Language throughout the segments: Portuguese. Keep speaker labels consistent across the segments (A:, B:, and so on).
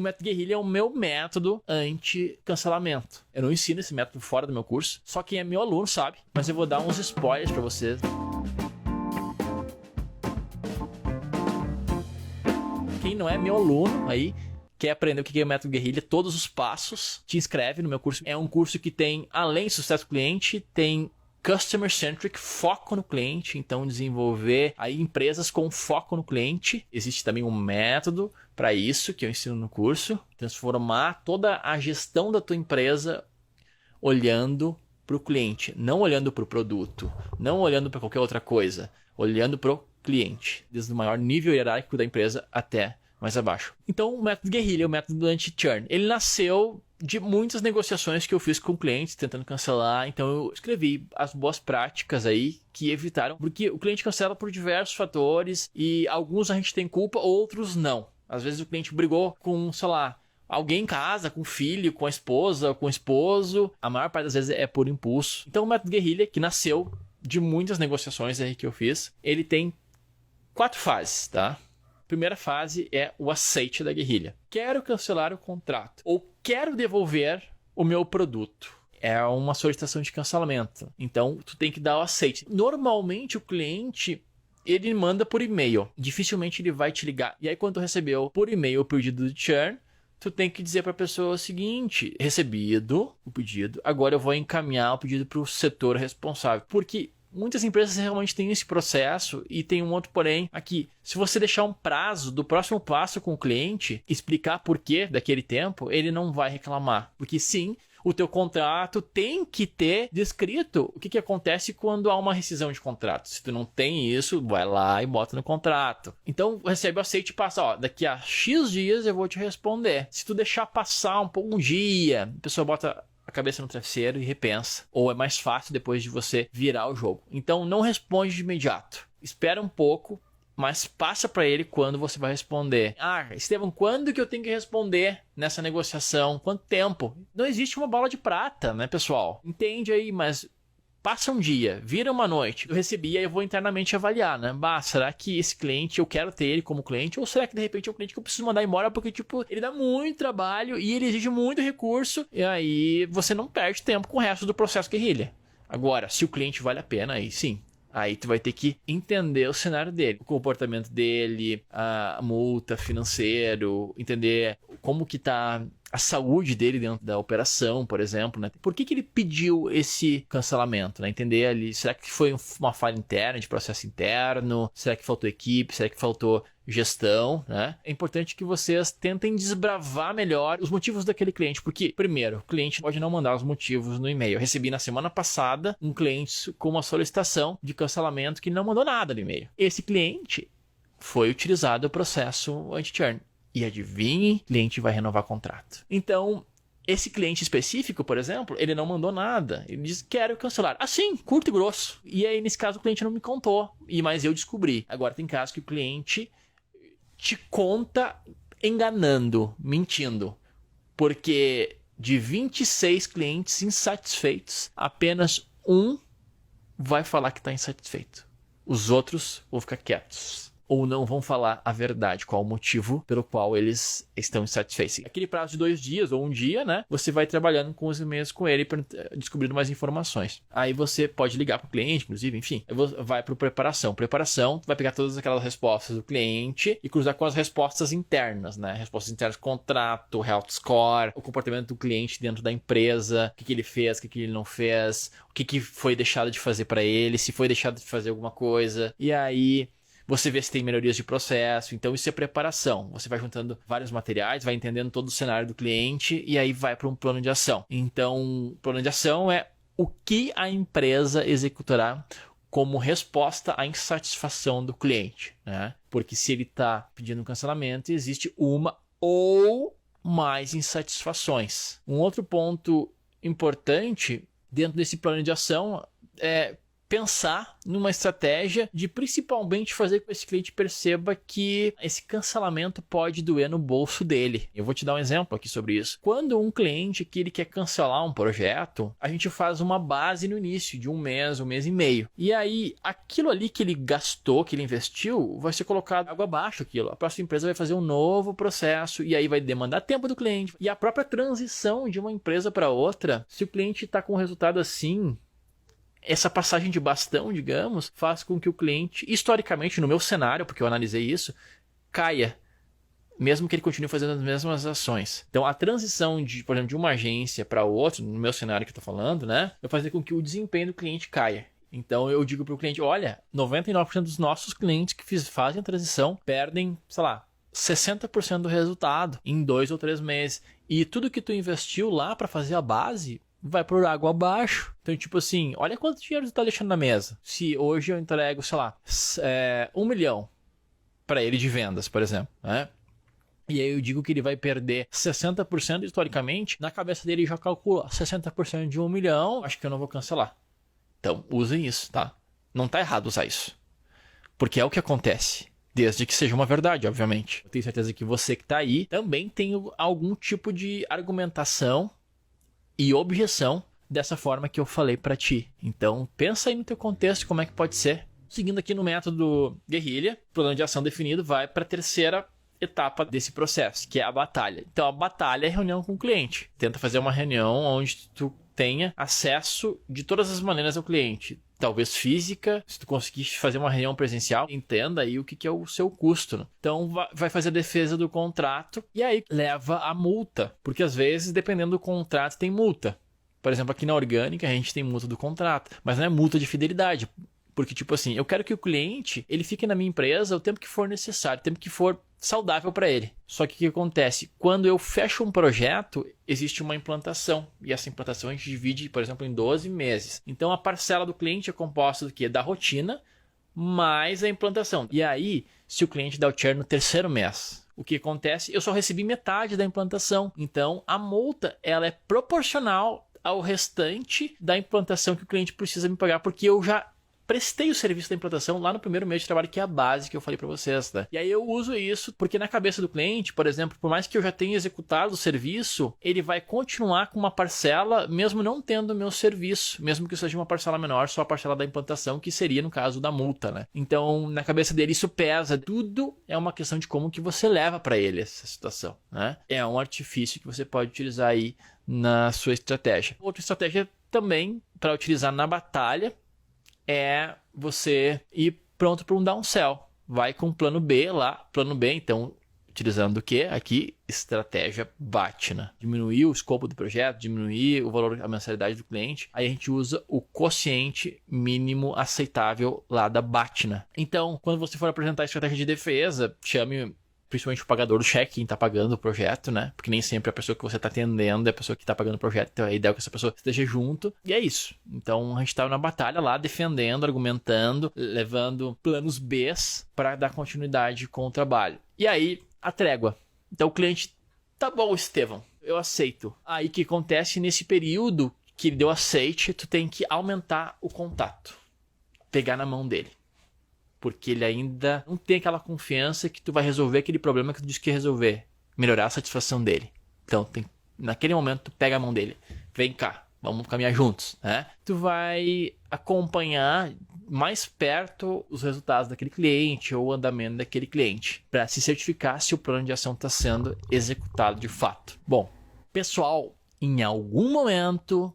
A: método guerrilha é o meu método anti-cancelamento. Eu não ensino esse método fora do meu curso, só quem é meu aluno sabe, mas eu vou dar uns spoilers para vocês. Quem não é meu aluno aí, quer aprender o que é o método guerrilha, todos os passos, te inscreve no meu curso. É um curso que tem, além de sucesso cliente, tem Customer Centric, foco no cliente. Então, desenvolver aí empresas com foco no cliente. Existe também um método para isso que eu ensino no curso. Transformar toda a gestão da tua empresa olhando para o cliente. Não olhando para o produto, não olhando para qualquer outra coisa. Olhando para o cliente. Desde o maior nível hierárquico da empresa até mais abaixo. Então, o método guerrilha, o método anti-churn, ele nasceu de muitas negociações que eu fiz com clientes tentando cancelar. Então eu escrevi as boas práticas aí que evitaram, porque o cliente cancela por diversos fatores e alguns a gente tem culpa, outros não. Às vezes o cliente brigou com, sei lá, alguém em casa, com o filho, com a esposa, com o esposo. A maior parte das vezes é por impulso. Então o método guerrilha, que nasceu de muitas negociações aí que eu fiz, ele tem 4 fases, tá? Primeira fase é o aceite da guerrilha. Quero cancelar o contrato ou quero devolver o meu produto. É uma solicitação de cancelamento. Então, tu tem que dar o aceite. Normalmente, o cliente, ele manda por e-mail. Dificilmente ele vai te ligar. E aí, quando tu recebeu por e-mail o pedido de churn, tu tem que dizer para a pessoa o seguinte: recebido o pedido, agora eu vou encaminhar o pedido para o setor responsável. Porque muitas empresas realmente têm esse processo e tem um outro porém aqui. Se você deixar um prazo do próximo passo com o cliente, explicar por quê daquele tempo, ele não vai reclamar. Porque sim, o teu contrato tem que ter descrito o que acontece quando há uma rescisão de contrato. Se tu não tem isso, vai lá e bota no contrato. Então, recebe o aceite e passa, ó, daqui a X dias eu vou te responder. Se tu deixar passar um dia, a pessoa bota a cabeça no travesseiro e repensa. Ou é mais fácil depois de você virar o jogo. Então, não responde de imediato. Espera um pouco, mas passa para ele quando você vai responder. Ah, Estevão, quando que eu tenho que responder nessa negociação? Quanto tempo? Não existe uma bola de prata, né, pessoal? Entende aí, mas passa um dia, vira uma noite. Eu recebi e eu vou internamente avaliar, né? Será que esse cliente, eu quero ter ele como cliente? Ou será que de repente é um cliente que eu preciso mandar embora porque, tipo, ele dá muito trabalho e ele exige muito recurso. E aí você não perde tempo com o resto do processo guerrilha. Agora, se o cliente vale a pena, aí sim. Aí tu vai ter que entender o cenário dele, o comportamento dele, a multa financeiro, entender como que tá a saúde dele dentro da operação, por exemplo, né? Por que ele pediu esse cancelamento, né? Entender ali, será que foi uma falha interna, de processo interno? Será que faltou equipe? Será que faltou gestão, né? É importante que vocês tentem desbravar melhor os motivos daquele cliente, porque, primeiro, o cliente pode não mandar os motivos no e-mail. Eu recebi na semana passada um cliente com uma solicitação de cancelamento que não mandou nada no e-mail. Esse cliente foi utilizado o processo anti-churn. E adivinhe, o cliente vai renovar contrato. Então, esse cliente específico, por exemplo, ele não mandou nada. Ele disse, quero cancelar. Assim, curto e grosso. E aí, nesse caso, o cliente não me contou. Mas eu descobri. Agora, tem casos que o cliente te conta enganando, mentindo. Porque de 26 clientes insatisfeitos, apenas um vai falar que está insatisfeito. Os outros vão ficar quietos. Ou não vão falar a verdade, qual o motivo pelo qual eles estão insatisfeitos. Aquele prazo de 2 dias ou um dia, né? Você vai trabalhando com os e-mails com ele, descobrindo mais informações. Aí você pode ligar para o cliente, inclusive, enfim. Vai para o preparação. Preparação, tu vai pegar todas aquelas respostas do cliente e cruzar com as respostas internas, né? Respostas internas, contrato, health score, o comportamento do cliente dentro da empresa, o que ele fez, o que ele não fez, o que foi deixado de fazer para ele, se foi deixado de fazer alguma coisa. E aí você vê se tem melhorias de processo. Então isso é preparação. Você vai juntando vários materiais, vai entendendo todo o cenário do cliente e aí vai para um plano de ação. Então, o plano de ação é o que a empresa executará como resposta à insatisfação do cliente, né? Porque se ele está pedindo um cancelamento, existe uma ou mais insatisfações. Um outro ponto importante dentro desse plano de ação é pensar numa estratégia de principalmente fazer com que esse cliente perceba que esse cancelamento pode doer no bolso dele. Eu vou te dar um exemplo aqui sobre isso. Quando um cliente que ele quer cancelar um projeto, a gente faz uma base no início de um mês e meio. E aí, aquilo ali que ele gastou, que ele investiu, vai ser colocado água abaixo aquilo. A próxima empresa vai fazer um novo processo e aí vai demandar tempo do cliente. E a própria transição de uma empresa para outra, se o cliente está com um resultado assim, essa passagem de bastão, digamos, faz com que o cliente, historicamente, no meu cenário, porque eu analisei isso, caia, mesmo que ele continue fazendo as mesmas ações. Então, a transição, por exemplo, de uma agência para outra, no meu cenário que eu estou falando, né, vai fazer com que o desempenho do cliente caia. Então, eu digo para o cliente, olha, 99% dos nossos clientes que fazem a transição perdem, sei lá, 60% do resultado em 2 ou 3 meses. E tudo que tu investiu lá para fazer a base vai por água abaixo. Então, tipo assim, olha quanto dinheiro tu tá deixando na mesa. Se hoje eu entrego, sei lá, 1 milhão para ele de vendas, por exemplo, né? E aí eu digo que ele vai perder 60% historicamente, na cabeça dele já calcula 60% de 1 milhão, acho que eu não vou cancelar. Então, usem isso, tá? Não tá errado usar isso. Porque é o que acontece. Desde que seja uma verdade, obviamente. Eu tenho certeza que você que tá aí também tem algum tipo de argumentação e objeção dessa forma que eu falei para ti. Então, pensa aí no teu contexto, como é que pode ser. Seguindo aqui no método guerrilha, plano de ação definido vai para a terceira etapa desse processo, que é a batalha. Então, a batalha é a reunião com o cliente. Tenta fazer uma reunião onde tu tenha acesso de todas as maneiras ao cliente. Talvez física, se tu conseguir fazer uma reunião presencial, entenda aí o que é o seu custo. Então, vai fazer a defesa do contrato e aí leva a multa. Porque às vezes, dependendo do contrato, tem multa. Por exemplo, aqui na Orgânica, a gente tem multa do contrato, mas não é multa de fidelidade. Porque, tipo assim, eu quero que o cliente ele fique na minha empresa o tempo que for necessário, o tempo que for saudável para ele. Só que o que acontece? Quando eu fecho um projeto, existe uma implantação. E essa implantação a gente divide, por exemplo, em 12 meses. Então, a parcela do cliente é composta do quê? Da rotina mais a implantação. E aí, se o cliente dá o churn no terceiro mês, o que acontece? Eu só recebi metade da implantação. Então, a multa ela é proporcional ao restante da implantação que o cliente precisa me pagar, porque eu já prestei o serviço da implantação lá no primeiro mês de trabalho, que é a base que eu falei para vocês, tá? E aí eu uso isso porque na cabeça do cliente, por exemplo, por mais que eu já tenha executado o serviço, ele vai continuar com uma parcela, mesmo não tendo o meu serviço, mesmo que seja uma parcela menor, só a parcela da implantação, que seria no caso da multa, né? Então, na cabeça dele isso pesa. Tudo é uma questão de como que você leva para ele essa situação, né? É um artifício que você pode utilizar aí na sua estratégia. Outra estratégia também para utilizar na batalha é você ir pronto para um downsell. Vai com o plano B lá. Plano B, então, utilizando o quê? Aqui, estratégia BATNA. Diminuir o escopo do projeto, diminuir o valor, a mensalidade do cliente. Aí a gente usa o quociente mínimo aceitável lá da BATNA. Então, quando você for apresentar a estratégia de defesa, chame principalmente o pagador do cheque, quem está pagando o projeto, né? Porque nem sempre a pessoa que você está atendendo é a pessoa que está pagando o projeto. Então, a ideia é que essa pessoa esteja junto. E é isso. Então, a gente está na batalha lá, defendendo, argumentando, levando planos Bs para dar continuidade com o trabalho. E aí, a trégua. Então, o cliente, tá bom, Estevão, eu aceito. Aí, o que acontece nesse período que ele deu aceite, tu tem que aumentar o contato. Pegar na mão dele. Porque ele ainda não tem aquela confiança que tu vai resolver aquele problema que tu disse que ia resolver. Melhorar a satisfação dele. Então, naquele momento, tu pega a mão dele. Vem cá, vamos caminhar juntos, né? Tu vai acompanhar mais perto os resultados daquele cliente ou o andamento daquele cliente. Para se certificar se o plano de ação está sendo executado de fato. Bom, pessoal, em algum momento,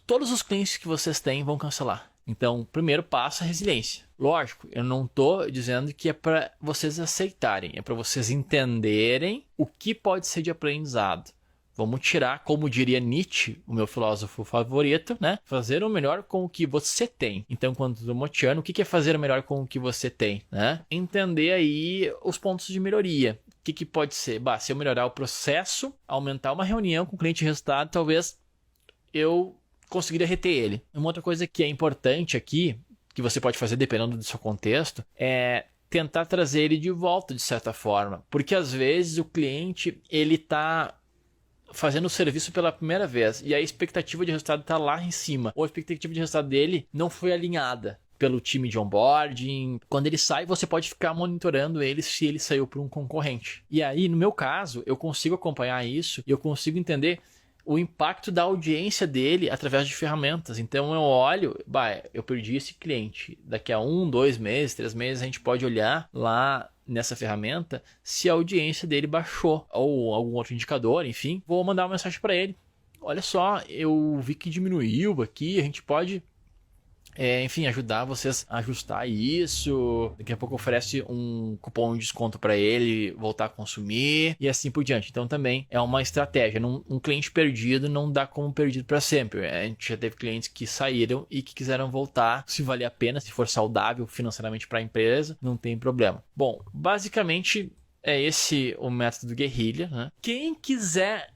A: todos os clientes que vocês têm vão cancelar. Então, o primeiro passo é a resiliência. Lógico, eu não estou dizendo que é para vocês aceitarem, é para vocês entenderem o que pode ser de aprendizado. Vamos tirar, como diria Nietzsche, o meu filósofo favorito, né? Fazer o melhor com o que você tem. Então, quando estou motivando, o que é fazer o melhor com o que você tem, né? Entender aí os pontos de melhoria. O que pode ser? Se eu melhorar o processo, aumentar uma reunião com o cliente de resultado, talvez eu conseguiria reter ele. Uma outra coisa que é importante aqui, que você pode fazer dependendo do seu contexto, é tentar trazer ele de volta de certa forma. Porque às vezes o cliente, ele está fazendo o serviço pela primeira vez e a expectativa de resultado está lá em cima, ou a expectativa de resultado dele não foi alinhada pelo time de onboarding, quando ele sai, você pode ficar monitorando ele se ele saiu para um concorrente. E aí, no meu caso, eu consigo acompanhar isso e eu consigo entender o impacto da audiência dele através de ferramentas. Então eu olho, eu perdi esse cliente. Daqui a 1, 2 meses, 3 meses, a gente pode olhar lá nessa ferramenta se a audiência dele baixou ou algum outro indicador, enfim. Vou mandar uma mensagem para ele. Olha só, eu vi que diminuiu aqui, a gente pode... enfim, ajudar vocês a ajustar isso. Daqui a pouco oferece um cupom de desconto para ele voltar a consumir e assim por diante. Então também é uma estratégia. Um cliente perdido não dá como perdido para sempre. A gente já teve clientes que saíram e que quiseram voltar. Se valer a pena, se for saudável financeiramente para a empresa, não tem problema. Bom, basicamente é esse o método Guerrilha, né? Quem quiser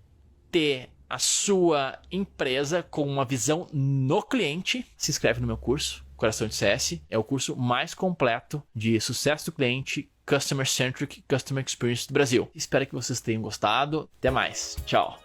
A: ter a sua empresa com uma visão no cliente, se inscreve no meu curso, Coração de CS. É o curso mais completo de sucesso do cliente, Customer Centric, Customer Experience do Brasil. Espero que vocês tenham gostado. Até mais. Tchau.